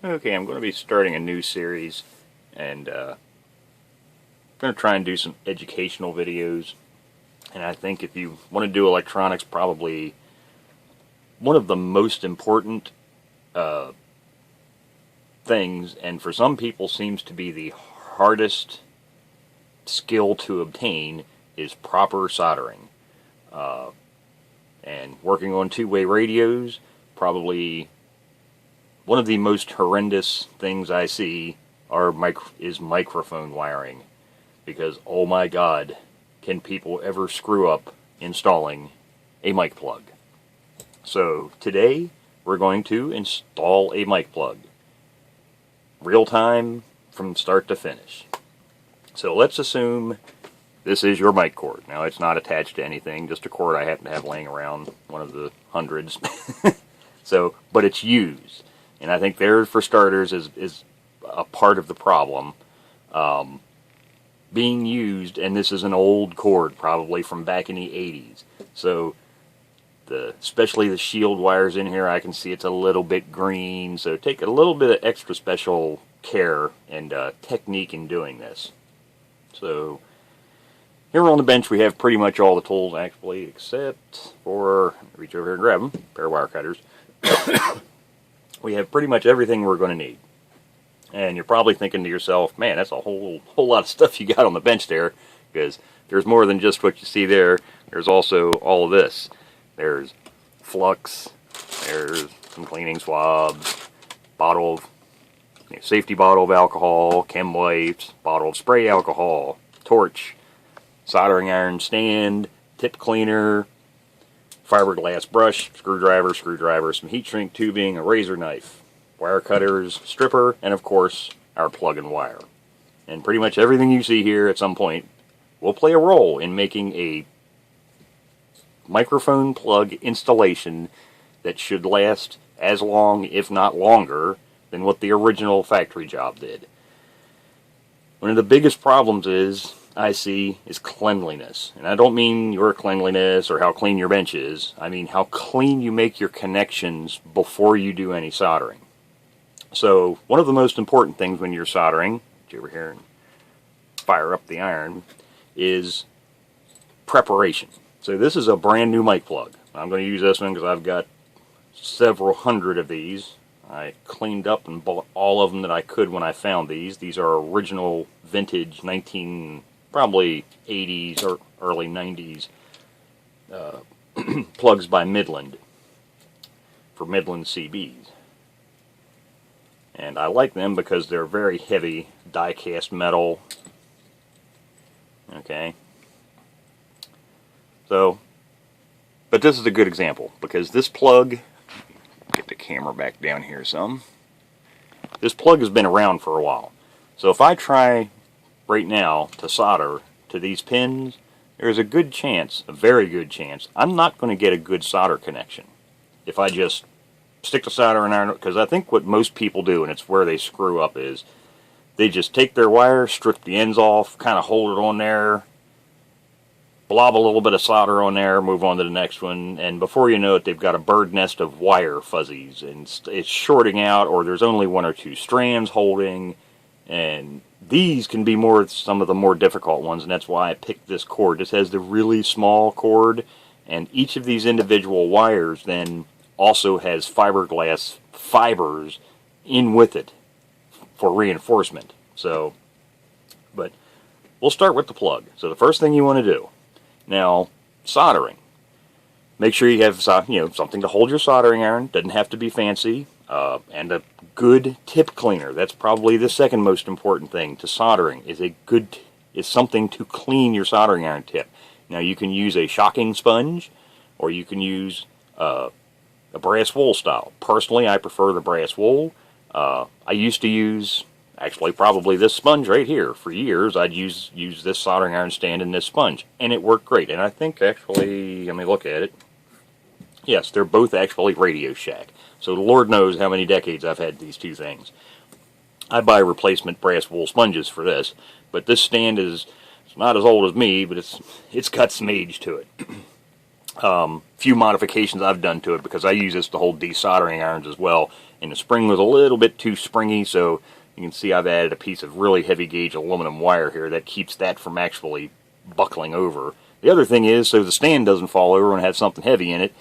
Okay, I'm going to be starting a new series, and I'm going to try and do some educational videos. And I think if you want to do electronics, probably one of the most important uh, things, and for some people seems to be the hardest skill to obtain, is proper soldering. Uh, and working on two-way radios, probably one of the most horrendous things I see is microphone wiring. Because, oh my God, can people ever screw up installing a mic plug? So today we're going to install a mic plug. Real time from start to finish. So let's assume this is your mic cord. Now it's not attached to anything, just a cord I happen to have laying around, one of the hundreds. But it's used. And I think there, for starters, is a part of the problem. Being used, and this is an old cord, probably from back in the 80s. So, especially the shield wires in here, I can see it's a little bit green. So take a little bit of extra special care and technique in doing this. So, here on the bench we have pretty much all the tools, actually, except for, reach over here and grab them, a pair of wire cutters. We have pretty much everything we're going to need. And you're probably thinking to yourself, man, that's a whole lot of stuff you got on the bench there, because there's more than just what you see there. There's also all of this. There's flux, there's some cleaning swabs, bottle of, safety bottle of alcohol, chem wipes, bottle of spray alcohol, torch, soldering iron stand, tip cleaner, fiberglass brush, screwdriver, some heat shrink tubing, a razor knife, wire cutters, stripper, and of course our plug and wire. And pretty much everything you see here at some point will play a role in making a microphone plug installation that should last as long, if not longer, than what the original factory job did. One of the biggest problems I see is cleanliness. And I don't mean your cleanliness or how clean your bench is. I mean how clean you make your connections before you do any soldering. So one of the most important things when you're soldering, get over here and fire up the iron, is preparation. So this is a brand new mic plug. I'm going to use this one because I've got several hundred of these. I cleaned up and bought all of them that I could when I found these. These are original vintage probably 80s or early 90s plugs by Midland for Midland CBs. And I like them because they're very heavy die-cast metal. Okay. So, but this is a good example because this plug, get the camera back down here some. This plug has been around for a while. So if I try right now to solder to these pins, there's a good chance, a very good chance, I'm not going to get a good solder connection if I just stick the soldering iron, because I think what most people do, and it's where they screw up, is they just take their wire, strip the ends off, kind of hold it on there, blob a little bit of solder on there, move on to the next one, and before you know it, they've got a bird nest of wire fuzzies, and it's shorting out, or there's only one or two strands holding, and these can be some of the more difficult ones, and that's why I picked this cord. This has the really small cord, and each of these individual wires then also has fiberglass fibers in with it for reinforcement. So, but we'll start with the plug. So the first thing you want to do, now, soldering. Make sure you have something to hold your soldering iron. Doesn't have to be fancy. And a good tip cleaner. That's probably the second most important thing to soldering, is something to clean your soldering iron tip. Now you can use a shocking sponge, or you can use a brass wool style. Personally, I prefer the brass wool. I used to use, actually probably this sponge right here. For years, I'd use this soldering iron stand and this sponge, and it worked great. And I think actually, let me look at it. Yes, they're both actually Radio Shack. So the Lord knows how many decades I've had these two things. I buy replacement brass wool sponges for this, but this stand it's not as old as me, but it's got some age to it. Few modifications I've done to it, because I use this to hold desoldering irons as well, and the spring was a little bit too springy, so you can see I've added a piece of really heavy gauge aluminum wire here that keeps that from actually buckling over. The other thing is, so the stand doesn't fall over and have something heavy in it,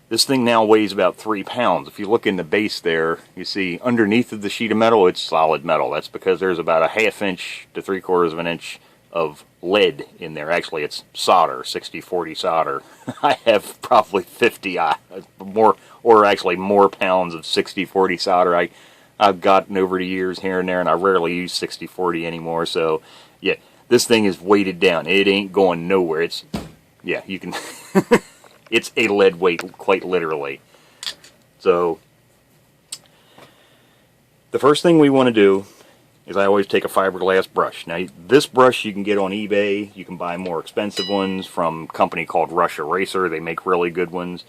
this thing now weighs about 3 pounds. If you look in the base there, you see underneath of the sheet of metal, it's solid metal. That's because there's about a 1/2 inch to 3/4 of an inch of lead in there. Actually, it's solder, 60-40 solder. I have probably 50 more, or actually more pounds of 60-40 solder I've gotten over the years here and there, and I rarely use 60-40 anymore. So, yeah, this thing is weighted down. It ain't going nowhere. It's, yeah, you can... It's a lead weight, quite literally. So, the first thing we want to do is I always take a fiberglass brush. Now, this brush you can get on eBay. You can buy more expensive ones from a company called Rush Eraser. They make really good ones.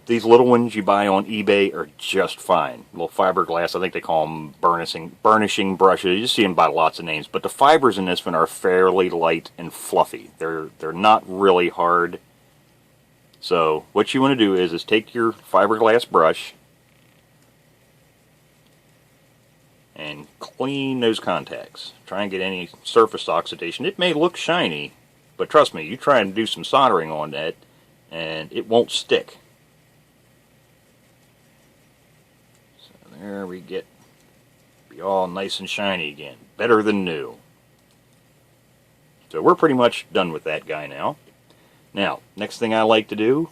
These little ones you buy on eBay are just fine. Little fiberglass, I think they call them burnishing brushes. You see them by lots of names. But the fibers in this one are fairly light and fluffy. They're not really hard. So what you want to do is take your fiberglass brush and clean those contacts. Try and get any surface oxidation. It may look shiny, but trust me, you try and do some soldering on that and it won't stick. So there we get, be all nice and shiny again. Better than new. So we're pretty much done with that guy now. Now, next thing I like to do,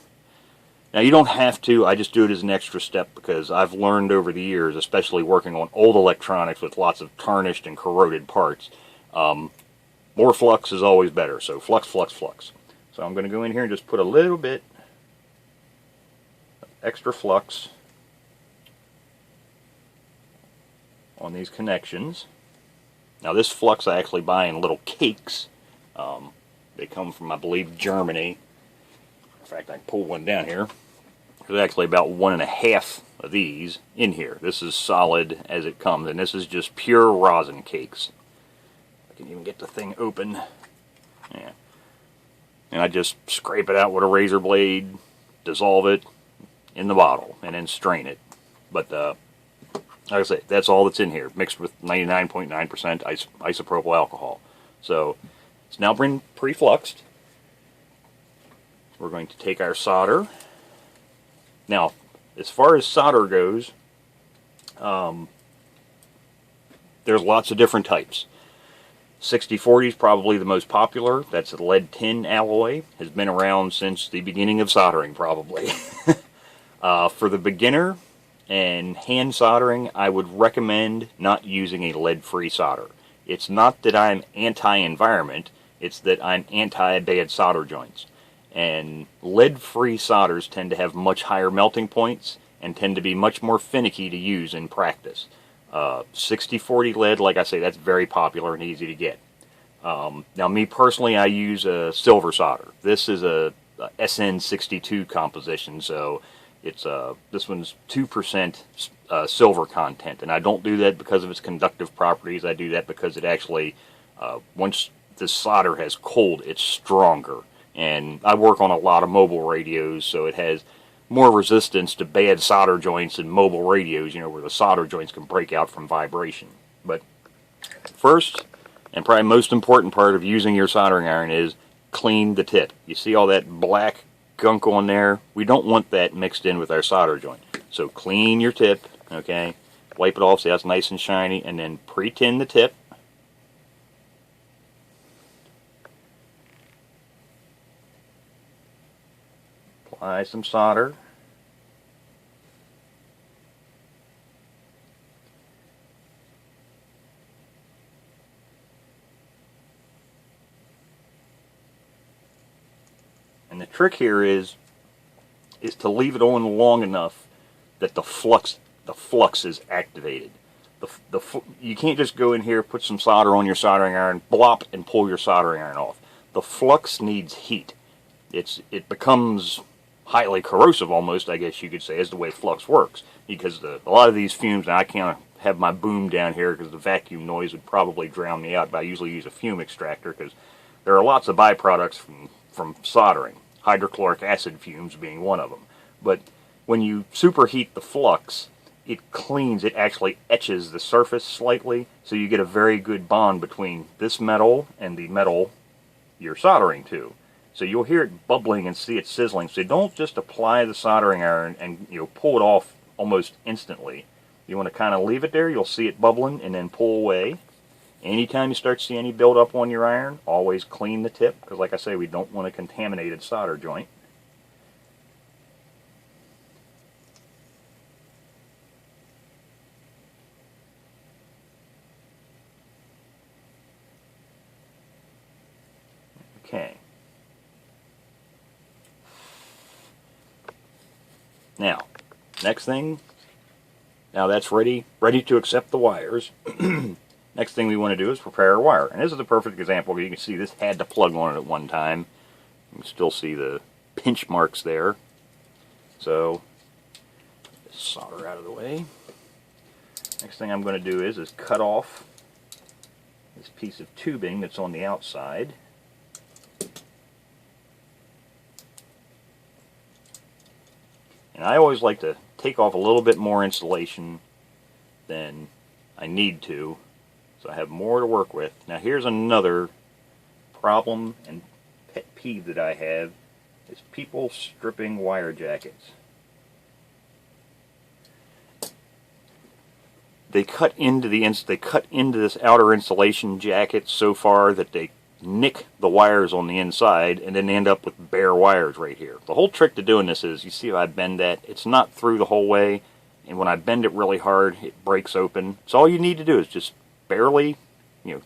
now you don't have to, I just do it as an extra step because I've learned over the years, especially working on old electronics with lots of tarnished and corroded parts, more flux is always better. So flux, flux, flux. So I'm going to go in here and just put a little bit of extra flux on these connections. Now this flux I actually buy in little cakes. They come from, I believe, Germany. In fact, I can pull one down here. There's actually about 1.5 of these in here. This is solid as it comes, and this is just pure rosin cakes. I can even get the thing open. Yeah. And I just scrape it out with a razor blade, dissolve it in the bottle, and then strain it. But, like I say, that's all that's in here, mixed with 99.9% isopropyl alcohol. So, it's now been pre-fluxed. We're going to take our solder. Now, as far as solder goes, there's lots of different types. 60-40 is probably the most popular. That's a lead tin alloy. Has been around since the beginning of soldering, probably. For the beginner and hand soldering, I would recommend not using a lead-free solder. It's not that I'm anti-environment. It's that I'm anti-bad solder joints. And lead-free solders tend to have much higher melting points and tend to be much more finicky to use in practice. 60-40 lead, like I say, that's very popular and easy to get. Now, me personally, I use a silver solder. This is a SN62 composition, so it's this one's 2% silver content, and I don't do that because of its conductive properties. I do that because it actually, once the solder has cooled, it's stronger. And I work on a lot of mobile radios, so it has more resistance to bad solder joints than mobile radios, you know, where the solder joints can break out from vibration. But first, and probably most important part of using your soldering iron is clean the tip. You see all that black gunk on there? We don't want that mixed in with our solder joint. So clean your tip, okay? Wipe it off so that's nice and shiny, and then pre-tin the tip. Apply some solder. And the trick here is to leave it on long enough that the flux is activated. You can't just go in here, put some solder on your soldering iron, blop, and pull your soldering iron off. The flux needs heat. It becomes highly corrosive almost, I guess you could say, is the way flux works. Because a lot of these fumes, and I can't have my boom down here because the vacuum noise would probably drown me out, but I usually use a fume extractor because there are lots of byproducts from soldering. hydrochloric acid fumes being one of them. But when you superheat the flux, it cleans, it actually etches the surface slightly, so you get a very good bond between this metal and the metal you're soldering to. So you'll hear it bubbling and see it sizzling. So don't just apply the soldering iron and pull it off almost instantly. You want to kind of leave it there. You'll see it bubbling and then pull away. Anytime you start to see any buildup on your iron, always clean the tip, because like I say, we don't want a contaminated solder joint. Okay. Now, next thing, now that's ready to accept the wires. Next thing we want to do is prepare our wire. And this is a perfect example. You can see this had to plug on it at one time. You can still see the pinch marks there. So, solder out of the way. Next thing I'm going to do is cut off this piece of tubing that's on the outside. And I always like to take off a little bit more insulation than I need to, so I have more to work with. Now here's another problem and pet peeve that I have, is people stripping wire jackets. They cut into this outer insulation jacket so far that they nick the wires on the inside and then end up with bare wires right here. The whole trick to doing this is, you see how I bend that? It's not through the whole way, and when I bend it really hard, it breaks open. So all you need to do is just barely,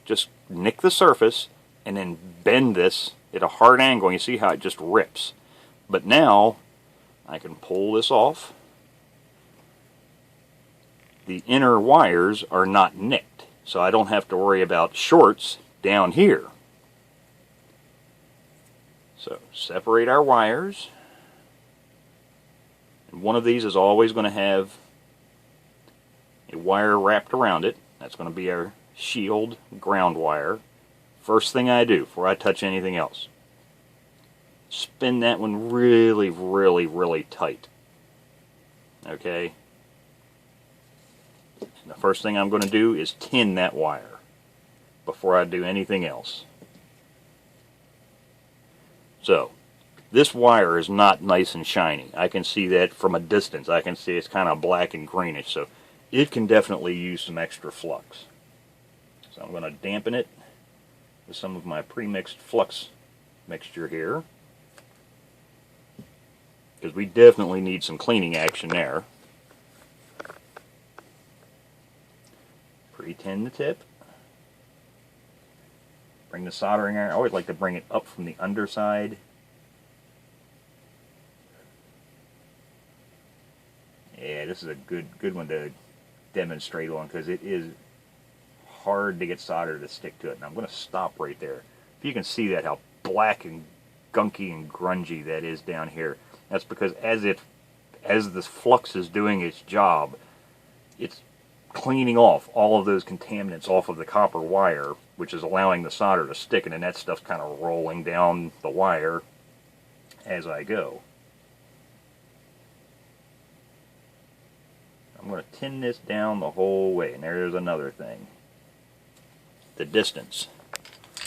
just nick the surface and then bend this at a hard angle, and you see how it just rips. But now I can pull this off. The inner wires are not nicked, so I don't have to worry about shorts down here. So separate our wires, and one of these is always going to have a wire wrapped around it. That's going to be our shield ground wire. First thing I do before I touch anything else, spin that one really, really, really tight. Okay? And the first thing I'm going to do is tin that wire before I do anything else. So, this wire is not nice and shiny. I can see that from a distance. I can see it's kind of black and greenish, so it can definitely use some extra flux. So I'm going to dampen it with some of my pre-mixed flux mixture here, because we definitely need some cleaning action there. Pre-tin the tip. Bring the soldering iron. I always like to bring it up from the underside. Yeah, this is a good one to demonstrate on, because it is hard to get solder to stick to it. And I'm going to stop right there. If you can see that, how black and gunky and grungy that is down here. That's because as this flux is doing its job, it's cleaning off all of those contaminants off of the copper wire, which is allowing the solder to stick, and then that stuff's kind of rolling down the wire as I go. I'm going to tin this down the whole way, and there's another thing. The distance.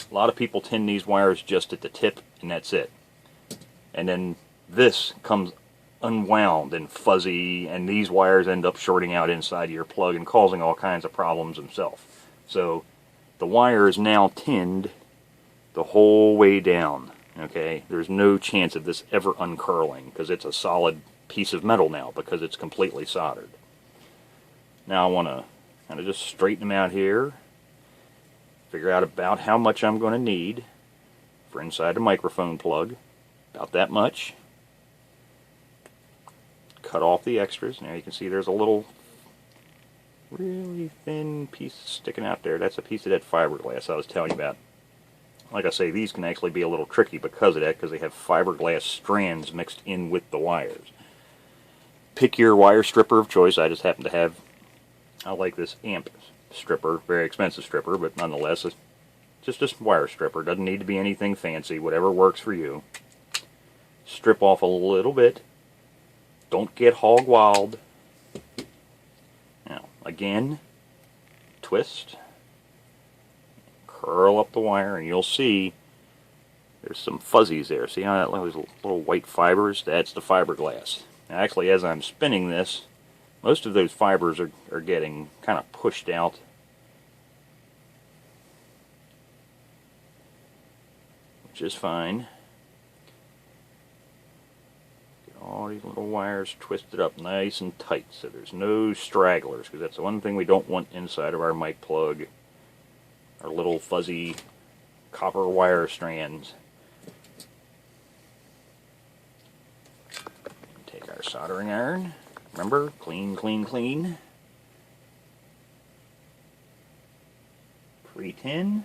A lot of people tin these wires just at the tip, and that's it. And then this comes unwound and fuzzy, and these wires end up shorting out inside of your plug and causing all kinds of problems themselves. So the wire is now tinned the whole way down. Okay, there's no chance of this ever uncurling, because it's a solid piece of metal now, because it's completely soldered. Now I want to kind of just straighten them out here, figure out about how much I'm going to need for inside the microphone plug. About that much. Cut off the extras. Now you can see there's a little really thin piece sticking out there. That's a piece of that fiberglass I was telling you about. Like I say, these can actually be a little tricky because of that, because they have fiberglass strands mixed in with the wires. Pick your wire stripper of choice. I just happen to have, I like this amp stripper, very expensive stripper, but nonetheless, it's just a wire stripper. Doesn't need to be anything fancy, whatever works for you. strip off a little bit. Don't get hog wild. Now, again, twist, curl up the wire, and you'll see there's some fuzzies there. See how that those little white fibers? That's the fiberglass. Now, actually, as I'm spinning this, most of those fibers are getting kind of pushed out. Which is fine. Get all these little wires twisted up nice and tight so there's no stragglers, because that's the one thing we don't want inside of our mic plug. Our little fuzzy copper wire strands. Take our soldering iron. Remember, clean, clean, clean. Pre-tin.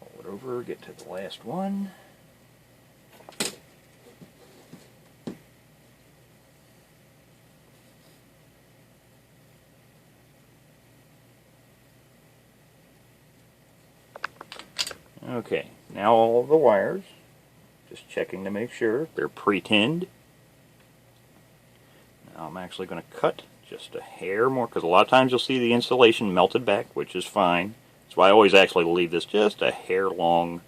Roll it over, get to the last one. Okay, now all of the wires, just checking to make sure they're pre-tinned. Now I'm actually going to cut just a hair more, because a lot of times you'll see the insulation melted back, which is fine. That's why I always actually leave this just a hair long.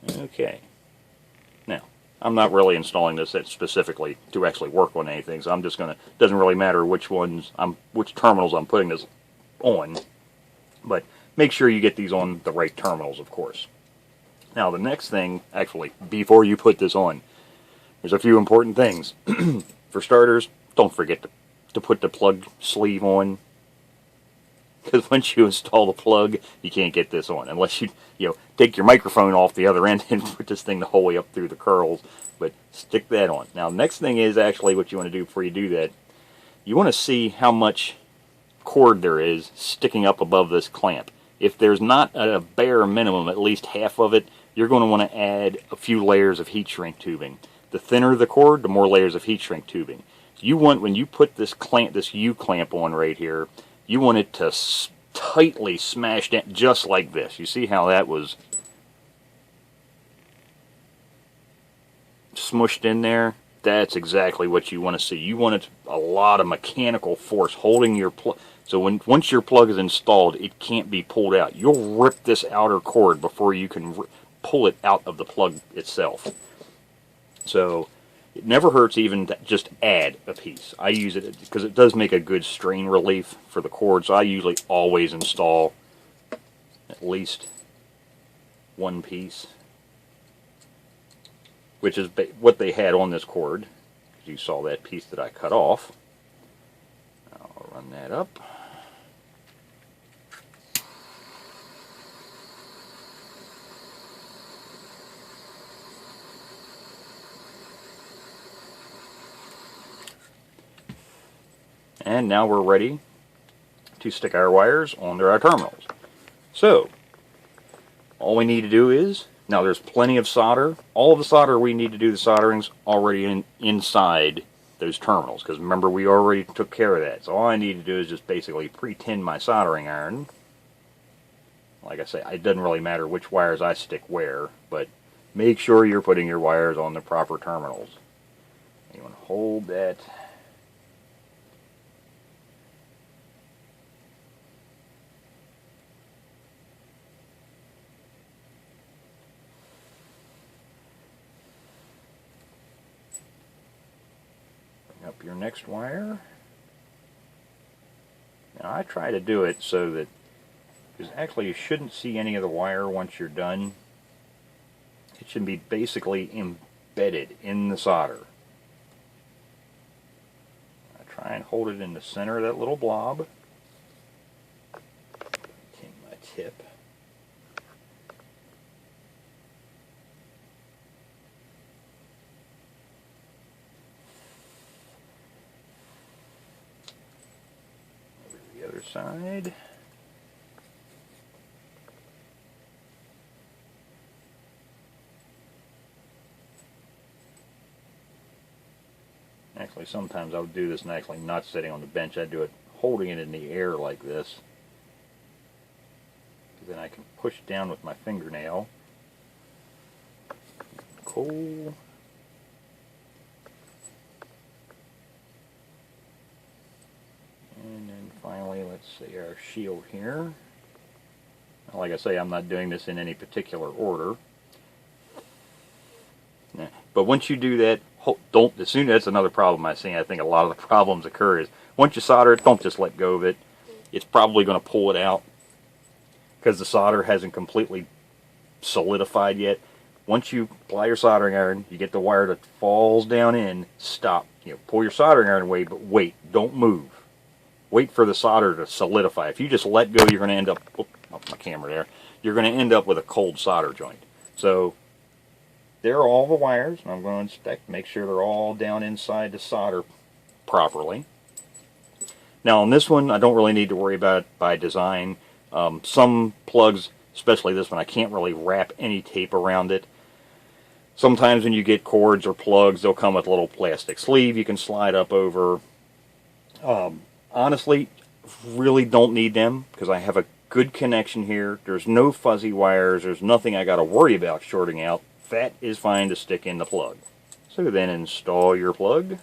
Okay. Now, I'm not really installing this specifically to actually work on anything, so I'm just going to, doesn't really matter which terminals I'm putting this on, but make sure you get these on the right terminals, of course. Now, the next thing, actually, before you put this on, there's a few important things. For starters, don't forget to put the plug sleeve on, because once you install the plug, you can't get this on unless you take your microphone off the other end and put this thing the whole way up through the curls. But stick that on. Now, next thing is actually what you want to do before you do that. You want to see how much cord there is sticking up above this clamp. If there's not a bare minimum, at least half of it, you're going to want to add a few layers of heat shrink tubing. The thinner the cord, the more layers of heat shrink tubing. You want, when you put this clamp, this U-clamp on right here, you want it to tightly smash down, just like this. You see how that was smushed in there? That's exactly what you want to see. You want a lot of mechanical force holding your plug. So once your plug is installed, it can't be pulled out. You'll rip this outer cord before you can pull it out of the plug itself. So it never hurts even to just add a piece. I use it because it does make a good strain relief for the cord, so I usually always install at least one piece, which is what they had on this cord. You saw that piece that I cut off. I'll run that up. And now we're ready to stick our wires onto our terminals. So, all we need to do is, now there's plenty of solder. All of the solder we need to do the soldering's already inside those terminals, because remember we already took care of that. So all I need to do is just basically pre-tin my soldering iron. Like I say, it doesn't really matter which wires I stick where, but make sure you're putting your wires on the proper terminals. You want to hold that. Up your next wire. Now I try to do it so that, because actually you shouldn't see any of the wire once you're done. It should be basically embedded in the solder. I try and hold it in the center of that little blob. Take my tip. Other side. Actually, sometimes I would do this and actually not sitting on the bench. I'd do it holding it in the air like this. Then I can push down with my fingernail. Cool. And then finally, let's see our shield here. Like I say, I'm not doing this in any particular order. But once you do that, don't, as soon as that's another problem I see, I think a lot of the problems occur is, once you solder it, don't just let go of it. It's probably going to pull it out because the solder hasn't completely solidified yet. Once you apply your soldering iron, you get the wire that falls down in, stop. Pull your soldering iron away, but wait, don't move. Wait for the solder to solidify. If you just let go, you're going to end up, off my camera there, you're going to end up with a cold solder joint. So there are all the wires, and I'm going to inspect, make sure they're all down inside the solder properly. Now on this one, I don't really need to worry about it by design. Some plugs, especially this one, I can't really wrap any tape around it. Sometimes when you get cords or plugs, they'll come with a little plastic sleeve you can slide up over. Honestly, really don't need them because I have a good connection here. There's no fuzzy wires. There's nothing I got to worry about shorting out. That is fine to stick in the plug. So then install your plug.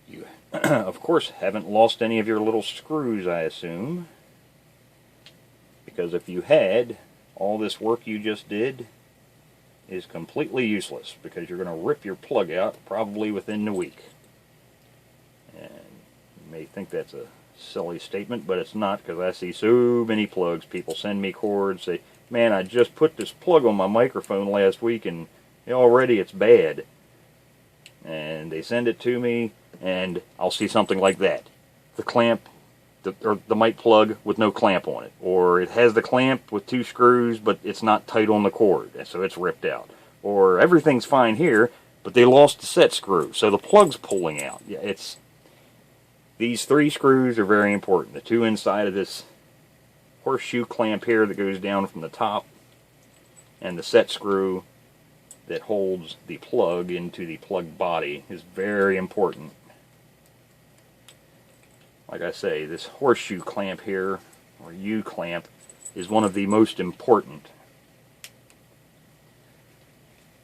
You, of course, haven't lost any of your little screws, I assume. Because if you had, all this work you just did is completely useless because you're going to rip your plug out probably within the week. And you may think that's a silly statement, but it's not, because I see so many plugs. People send me cords, say, man, I just put this plug on my microphone last week and already it's bad. And they send it to me and I'll see something like that. The clamp, or the mic plug with no clamp on it, or it has the clamp with 2 screws but it's not tight on the cord, so it's ripped out, or everything's fine here but they lost the set screw so the plug's pulling out. Yeah, it's these 3 screws are very important. The 2 inside of this horseshoe clamp here that goes down from the top, and the set screw that holds the plug into the plug body is very important. Like I say, this horseshoe clamp here, or U-clamp, is one of the most important.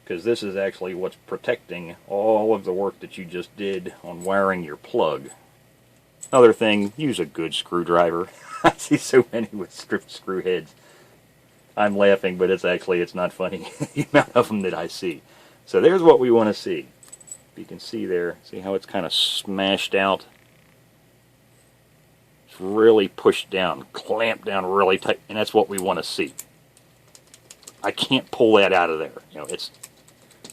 Because this is actually what's protecting all of the work that you just did on wiring your plug. Another thing, use a good screwdriver. I see so many with stripped screw heads. I'm laughing, but it's not funny, the amount of them that I see. So there's what we want to see. You can see there, see how it's kind of smashed out? Really pushed down, clamped down really tight, and that's what we want to see. I can't pull that out of there.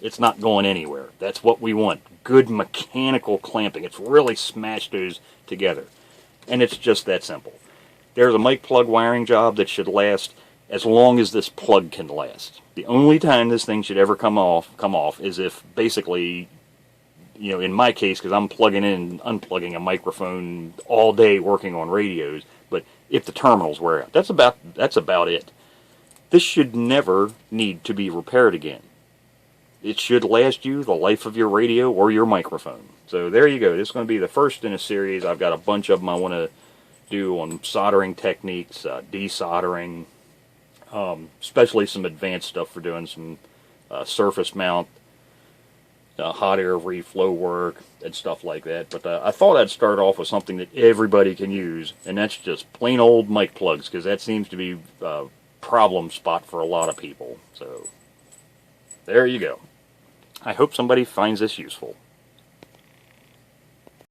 It's not going anywhere. That's what we want. Good mechanical clamping. It's really smashed those together. And it's just that simple. There's a mic plug wiring job that should last as long as this plug can last. The only time this thing should ever come off is if basically, in my case, because I'm plugging in and unplugging a microphone all day working on radios, but if the terminals wear out, that's about it. This should never need to be repaired again. It should last you the life of your radio or your microphone. So there you go. This is going to be the first in a series. I've got a bunch of them I want to do on soldering techniques, desoldering, especially some advanced stuff for doing some surface mount, hot air reflow work and stuff like that. But I thought I'd start off with something that everybody can use, and that's just plain old mic plugs, because that seems to be a problem spot for a lot of people. So there you go. I hope somebody finds this useful.